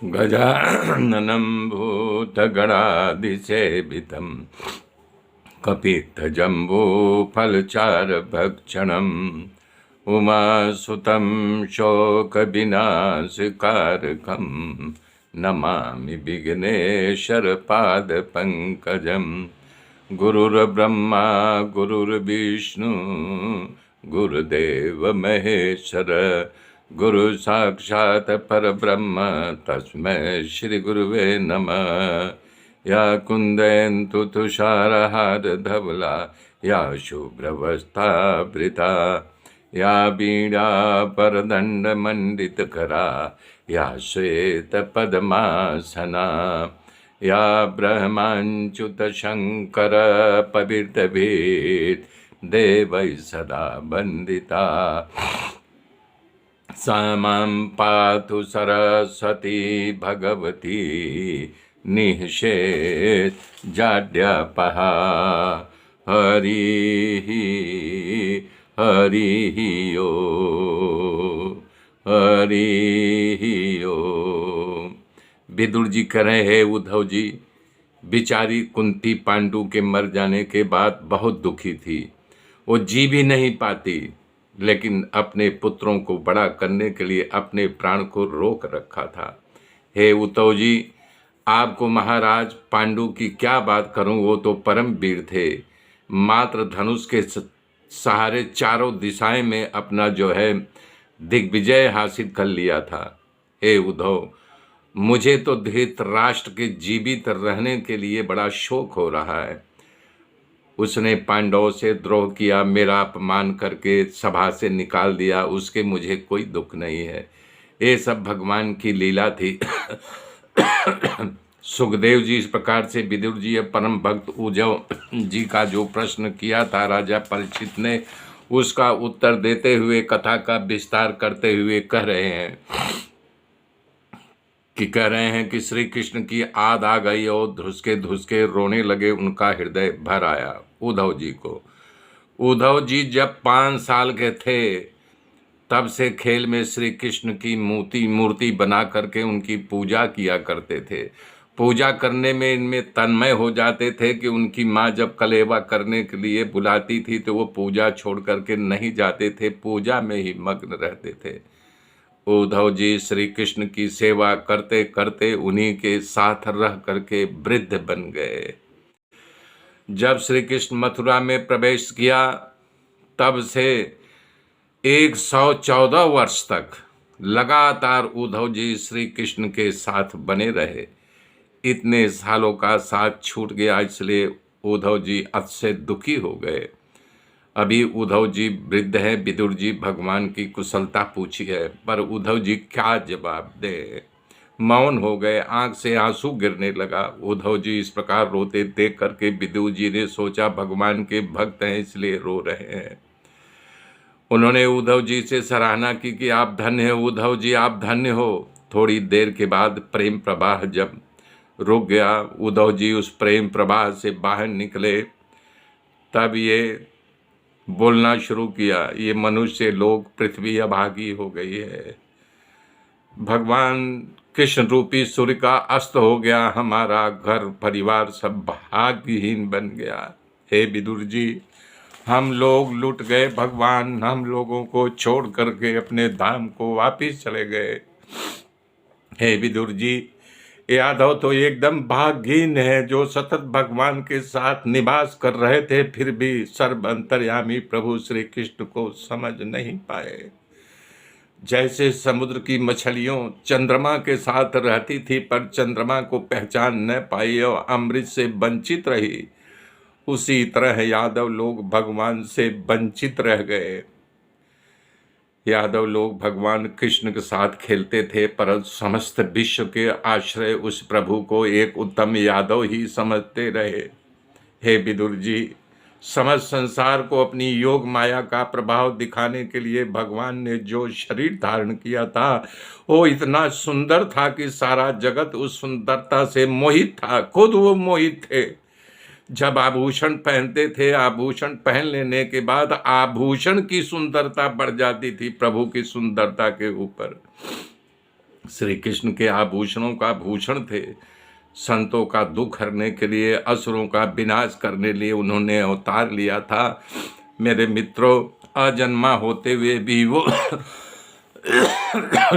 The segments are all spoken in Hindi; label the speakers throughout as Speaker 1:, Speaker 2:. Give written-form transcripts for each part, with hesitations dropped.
Speaker 1: गजाननं भूतगणाधिसेवितं कपित्थजम्बूफलचारुभक्षणम् उमासुतं शोकविनाशकारकं नमामि विघ्नेश्वरपादपङ्कजं। गुरुर्ब्रह्मा गुरुर्विष्णु गुरुदेव महेश्वर गुरु साक्षात् परब्रह्म तस्मै श्री गुरुवे नमः। या कुन्देन्दु तुषारहार धवला या शुभ्रवस्त्रावृता या वीणा परदण्डमण्डितकरा या श्वेतपद्मासना या ब्रह्माच्युतशङ्कर पवित्रभीत् देवैः सदा वन्दिता। सा मां पातु सरस्वती भगवती निःशेषजाड्यापहा। हरिः हरिः ओ हरिः ओ। विदुर जी कह रहे हैं, उद्धव जी, बिचारी कुंती पांडु के मर जाने के बाद बहुत दुखी थी। वो जी भी नहीं पाती, लेकिन अपने पुत्रों को बड़ा करने के लिए अपने प्राण को रोक रखा था। हे उद्धव जी, आपको महाराज पांडु की क्या बात करूं, वो तो परम वीर थे। मात्र धनुष के सहारे चारों दिशाएं में अपना जो है दिग्विजय हासिल कर लिया था। हे उद्धव, मुझे तो धृतराष्ट्र के जीवित रहने के लिए बड़ा शोक हो रहा है। उसने पांडवों से द्रोह किया, मेरा अपमान करके सभा से निकाल दिया, उसके मुझे कोई दुख नहीं है। ये सब भगवान की लीला थी। सुखदेव जी इस प्रकार से विदुर जी परम भक्त उद्धव जी का जो प्रश्न किया था राजा परीक्षित ने, उसका उत्तर देते हुए कथा का विस्तार करते हुए कह रहे हैं कि श्री कृष्ण की आद आ गई और धुसके धुसके रोने लगे। उनका हृदय भर आया उद्धव जी को। उद्धव जी जब 5 साल के थे, तब से खेल में श्री कृष्ण की मूर्ति बना करके उनकी पूजा किया करते थे। पूजा करने में इनमें तन्मय हो जाते थे कि उनकी माँ जब कलेवा करने के लिए बुलाती थी तो वो पूजा छोड़ करके नहीं जाते थे, पूजा में ही मग्न रहते थे। उद्धव जी श्री कृष्ण की सेवा करते करते उन्हीं के साथ रह करके वृद्ध बन गए। जब श्री कृष्ण मथुरा में प्रवेश किया, तब से 114 वर्ष तक लगातार उद्धव जी श्री कृष्ण के साथ बने रहे। इतने सालों का साथ छूट गया, इसलिए उद्धव जी अतिशय दुखी हो गए। अभी उद्धव जी वृद्ध है, विदुर जी भगवान की कुशलता पूछी है, पर उद्धव जी क्या जवाब दे, मौन हो गए। आंख से आंसू गिरने लगा। उद्धव जी इस प्रकार रोते देख करके विदुर जी ने सोचा भगवान के भक्त हैं इसलिए रो रहे हैं। उन्होंने उद्धव जी से सराहना की कि आप धन्य हो उद्धव जी, आप धन्य हो। थोड़ी देर के बाद प्रेम प्रवाह जब रुक गया, उद्धव जी उस प्रेम प्रवाह से बाहर निकले, तब ये बोलना शुरू किया, ये मनुष्य लोग पृथ्वी अभागी हो गई है। भगवान कृष्ण रूपी सूर्य का अस्त हो गया, हमारा घर परिवार सब भाग्यहीन बन गया। हे विदुर जी, हम लोग लुट गए, भगवान हम लोगों को छोड़ करके अपने धाम को वापिस चले गए। हे विदुर जी, यादव तो एकदम भाग्यहीन है जो सतत भगवान के साथ निवास कर रहे थे, फिर भी सर्व अंतर्यामी प्रभु श्री कृष्ण को समझ नहीं पाए। जैसे समुद्र की मछलियों चंद्रमा के साथ रहती थी पर चंद्रमा को पहचान न पाई और अमृत से वंचित रही, उसी तरह यादव लोग भगवान से वंचित रह गए। यादव लोग भगवान कृष्ण के साथ खेलते थे, पर समस्त विश्व के आश्रय उस प्रभु को एक उत्तम यादव ही समझते रहे। हे विदुर जी, समस्त संसार को अपनी योग माया का प्रभाव दिखाने के लिए भगवान ने जो शरीर धारण किया था, वो इतना सुंदर था कि सारा जगत उस सुंदरता से मोहित था, खुद वो मोहित थे। जब आभूषण पहनते थे, आभूषण पहन लेने के बाद आभूषण की सुंदरता बढ़ जाती थी प्रभु की सुंदरता के ऊपर। श्री कृष्ण के आभूषणों का भूषण थे। संतों का दुख हरने के लिए, असुरों का विनाश करने लिए उन्होंने अवतार लिया था। मेरे मित्रों, अजन्मा होते हुए भी वो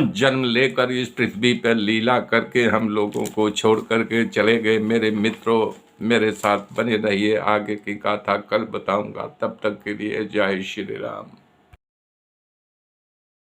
Speaker 1: जन्म लेकर इस पृथ्वी पर लीला करके हम लोगों को छोड़ करके चले गए। मेरे मित्रों, मेरे साथ बने रहिए, आगे की गाथा कल बताऊंगा। तब तक के लिए जय श्री राम।